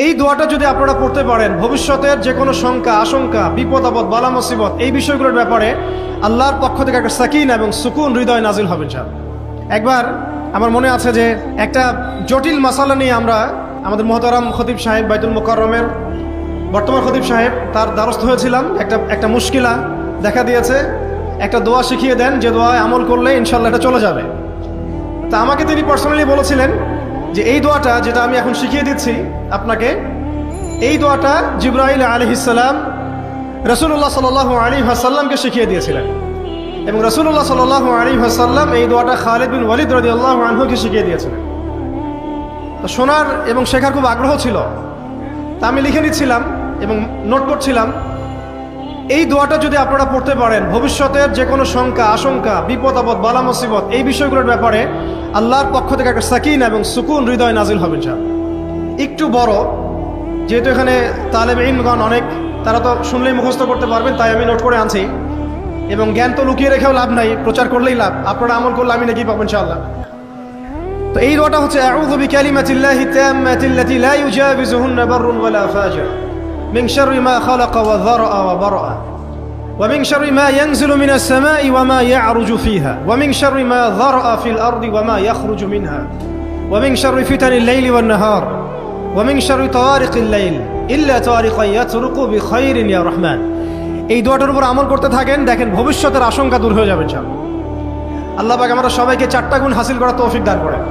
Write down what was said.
এই দোয়াটা যদি আপনারা পড়তে পারেন, ভবিষ্যতের যে কোনো শঙ্কা, আশঙ্কা, বিপদ আপদ, বালা মুসিবত, এই বিষয়গুলোর ব্যাপারে আল্লাহর পক্ষ থেকে একটা সাকিনা এবং সুকুন হৃদয় নাজিল হবে ইনশাআল্লাহ। একবার আমার মনে আছে যে একটা জটিল মাসালা নিয়ে আমরা আমাদের মহতারাম খতিব সাহেব, বাইতুল মুকাররমের বর্তমান খতিব সাহেব, তার দ্বারস্থ হয়েছিলাম। একটা মুশকিলা দেখা দিয়েছে। একটা দোয়া শিখিয়ে দেন, যে দোয়ায় আমল করলে ইনশাআল্লাহ এটা চলে যাবে। তা আমাকে তিনি পার্সোনালি বলেছিলেন যে এই দোয়াটা যেটা আমি এখন শিখিয়ে দিচ্ছি আপনাকে, এই দোয়াটা জিবরাইল আলাইহিস সালাম রাসূলুল্লাহ সাল্লাল্লাহু আলাইহি ওয়াসাল্লামকে শিখিয়ে দিয়েছিলেন, এবং রাসূলুল্লাহ সাল্লাল্লাহু আলাইহি ওয়াসাল্লাম এই দোয়াটা খালিদ বিন ওয়ালিদ রাদিয়াল্লাহু আনহুকে শিখিয়ে দিয়েছিলেন। তো শোনার এবং শেখার খুব আগ্রহ ছিল। তা আমি লিখে নিচ্ছিলাম এবং নোট করছিলাম। এই দোয়াটা যদি আপনারা পড়তে পারেন, ভবিষ্যতের যে কোনো শঙ্কা, আশঙ্কা, বিপদ আপদ, বালা মুসিবত, এই বিষয়গুলোর ব্যাপারে আল্লাহর পক্ষ থেকে একটা সাকিনা এবং সুকুন হৃদয় নাজিল হবে ইনশাআল্লাহ। একটু বড়, যেহেতু এখানে তালেব ইলমগণ অনেক, তারা তো শুনলেই মুখস্থ করতে পারবেন, তাই আমি নোট করে আনছি। এবং জ্ঞান তো লুকিয়ে রেখেও লাভ নাই, প্রচার করলেই লাভ। আপনারা আমল করলে আমি নাকি পাবো ইনশাআল্লাহ। তো এই দোয়াটা হচ্ছে আউযু বিকালিমাতিল্লাহি তাম্মাতিল্লাতি লা ইউজাবিজুহুন্না বাররুন ওয়ালা ফাজির মিন শাররি মা খালাকা ওয়া যারআ ওয়া বারআ ওয়া মিন শাররি মা ইয়ানজিলু মিনাস সামাই ওয়া মা ইয়া'রুজু ফিহা ওয়া মিন শাররি মা যারআ ফিল আরদি ওয়া মা ইয়াখরুজু মিনহা ওয়া মিন শাররি ফিতানিল লাইলি ওয়ান নাহার ওয়া মিন শাররি তাওয়ারিকিল লাইল ইল্লা তাওয়ারিকান ইয়াতরুকু বিখাইরিন ইয়া রাহমান। এই দোয়াটার উপর আমল করতে থাকেন, দেখেন ভবিষ্যতের আশঙ্কা দূর হয়ে যাবে ইনশাআল্লাহ। আল্লাহ পাক আমরা সবাইকে 4টা গুণ হাসিল করার তৌফিক দান করেন।